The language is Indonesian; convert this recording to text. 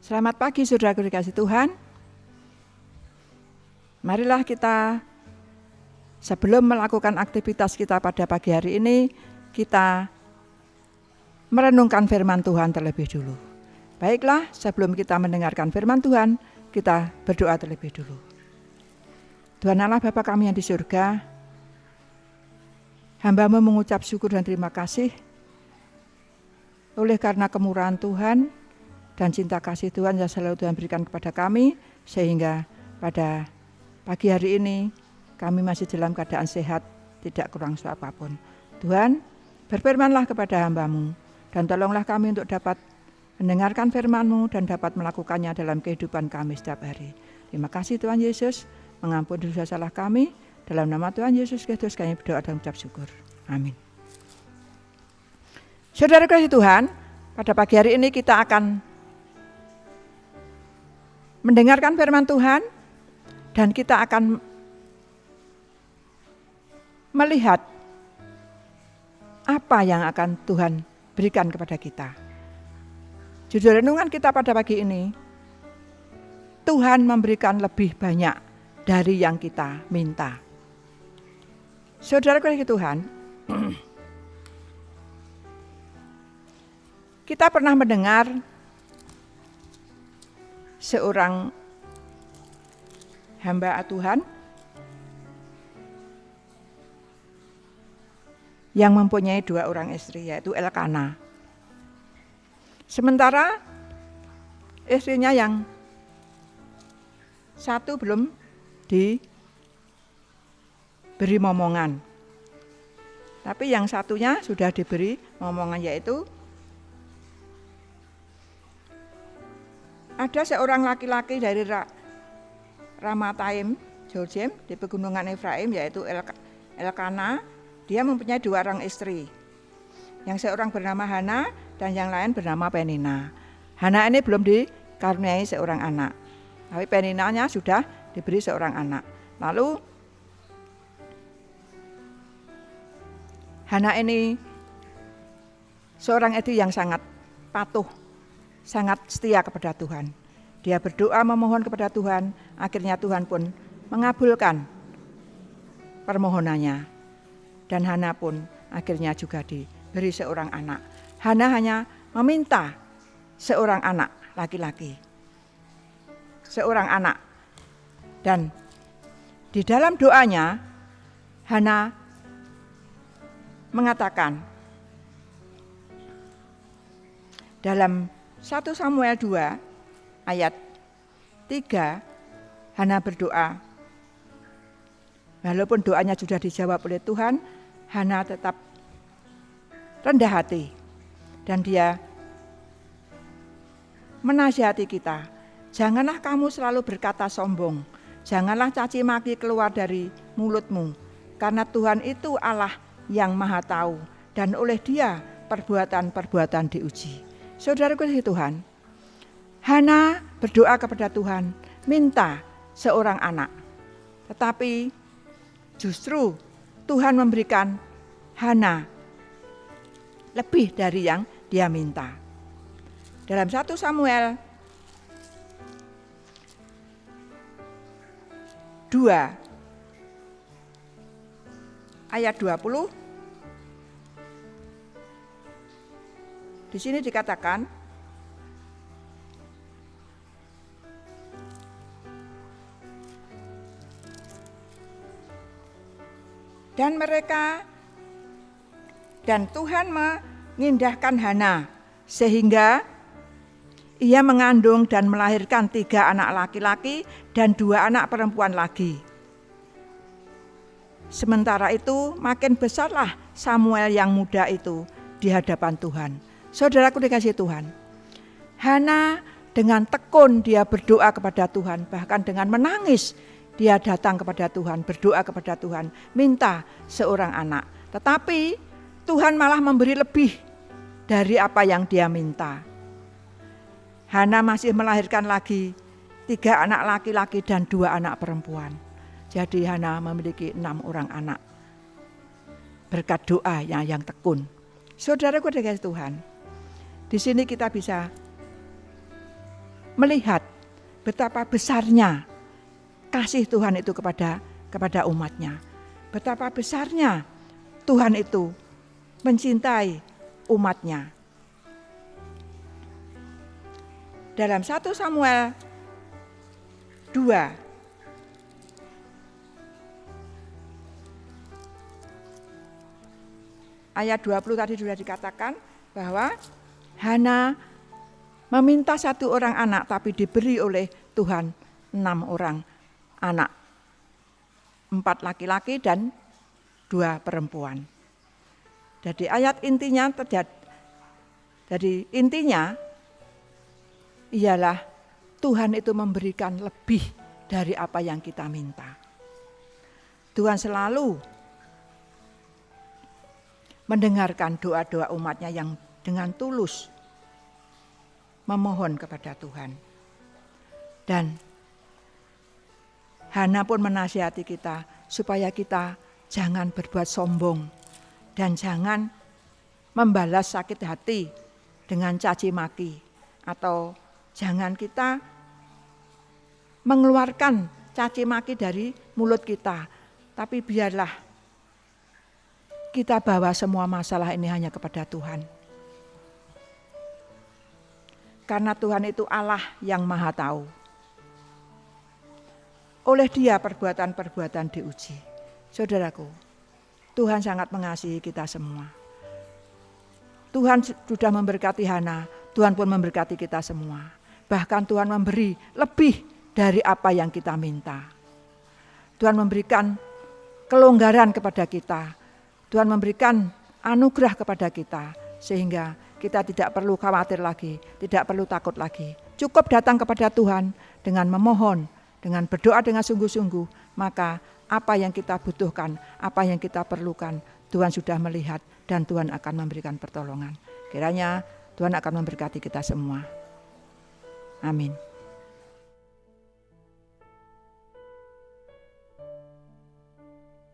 Selamat pagi saudaraku dikasih Tuhan. Marilah kita sebelum melakukan aktivitas kita pada pagi hari ini, kita merenungkan firman Tuhan terlebih dulu. Baiklah, sebelum kita mendengarkan firman Tuhan, kita berdoa terlebih dulu. Tuhan Allah Bapa kami yang di surga, hamba-Mu mengucap syukur dan terima kasih oleh karena kemurahan Tuhan dan cinta kasih Tuhan yang selalu Tuhan berikan kepada kami, sehingga pada pagi hari ini kami masih dalam keadaan sehat, tidak kurang apapun. Tuhan, berfirmanlah kepada hamba-Mu, dan tolonglah kami untuk dapat mendengarkan firman-Mu dan dapat melakukannya dalam kehidupan kami setiap hari. Terima kasih Tuhan Yesus, mengampuni dosa salah kami. Dalam nama Tuhan Yesus Kristus kami berdoa dan mengucap syukur. Amin. Saudara kasih Tuhan, pada pagi hari ini kita akan mendengarkan firman Tuhan dan kita akan melihat apa yang akan Tuhan berikan kepada kita. Judul renungan kita pada pagi ini, Tuhan memberikan lebih banyak dari yang kita minta. Saudara kasih Tuhan, kita pernah mendengar seorang hamba Tuhan yang mempunyai 2 orang istri, yaitu Elkana. Sementara istrinya yang satu belum diberi momongan, tapi yang satunya sudah diberi momongan, yaitu ada seorang laki-laki dari Ramataim, Jorjem, di pegunungan Efraim, yaitu Elkana. Dia mempunyai 2 orang istri. Yang seorang bernama Hana dan yang lain bernama Penina. Hana ini belum dikaruniai seorang anak, tapi Peninanya sudah diberi seorang anak. Lalu Hana ini seorang istri yang sangat patuh, sangat setia kepada Tuhan. Dia berdoa memohon kepada Tuhan, akhirnya Tuhan pun mengabulkan permohonannya. Dan Hana pun akhirnya juga diberi seorang anak. Hana hanya meminta seorang anak laki-laki. Seorang anak. Dan di dalam doanya, Hana mengatakan dalam 1 Samuel 2 ayat 3, Hana berdoa. Walaupun doanya sudah dijawab oleh Tuhan, Hana tetap rendah hati. Dan dia menasihati kita, janganlah kamu selalu berkata sombong, janganlah caci maki keluar dari mulutmu, karena Tuhan itu Allah yang maha tahu, dan oleh Dia perbuatan-perbuatan diuji. Saudaraku di Tuhan, Hana berdoa kepada Tuhan, minta seorang anak. Tetapi justru Tuhan memberikan Hana lebih dari yang dia minta. Dalam 1 Samuel 2 ayat 20, di sini dikatakan, dan Tuhan mengindahkan Hana sehingga ia mengandung dan melahirkan 3 anak laki-laki dan 2 anak perempuan lagi. Sementara itu makin besarlah Samuel yang muda itu di hadapan Tuhan. Saudaraku dikasih Tuhan, Hana dengan tekun dia berdoa kepada Tuhan, bahkan dengan menangis dia datang kepada Tuhan, berdoa kepada Tuhan, minta seorang anak. Tetapi Tuhan malah memberi lebih dari apa yang dia minta. Hana masih melahirkan lagi 3 anak laki-laki dan 2 anak perempuan. Jadi Hana memiliki 6 orang anak berkat doa yang tekun. Saudaraku dikasih Tuhan, di sini kita bisa melihat betapa besarnya kasih Tuhan itu kepada umatnya. Betapa besarnya Tuhan itu mencintai umatnya. Dalam 1 Samuel 2 ayat 20 tadi sudah dikatakan bahwa Hana meminta 1 orang anak tapi diberi oleh Tuhan 6 orang anak. 4 laki-laki dan 2 perempuan. Jadi ayat intinya ialah Tuhan itu memberikan lebih dari apa yang kita minta. Tuhan selalu mendengarkan doa-doa umatnya yang dengan tulus memohon kepada Tuhan. Dan Hana pun menasihati kita supaya kita jangan berbuat sombong dan jangan membalas sakit hati dengan caci maki, atau jangan kita mengeluarkan caci maki dari mulut kita, tapi biarlah kita bawa semua masalah ini hanya kepada Tuhan. Karena Tuhan itu Allah yang Maha Tahu. Oleh Dia perbuatan-perbuatan diuji. Saudaraku, Tuhan sangat mengasihi kita semua. Tuhan sudah memberkati Hana, Tuhan pun memberkati kita semua. Bahkan Tuhan memberi lebih dari apa yang kita minta. Tuhan memberikan kelonggaran kepada kita. Tuhan memberikan anugerah kepada kita, sehingga kita tidak perlu khawatir lagi, tidak perlu takut lagi. Cukup datang kepada Tuhan dengan memohon, dengan berdoa dengan sungguh-sungguh, maka apa yang kita butuhkan, apa yang kita perlukan, Tuhan sudah melihat dan Tuhan akan memberikan pertolongan. Kiranya Tuhan akan memberkati kita semua. Amin.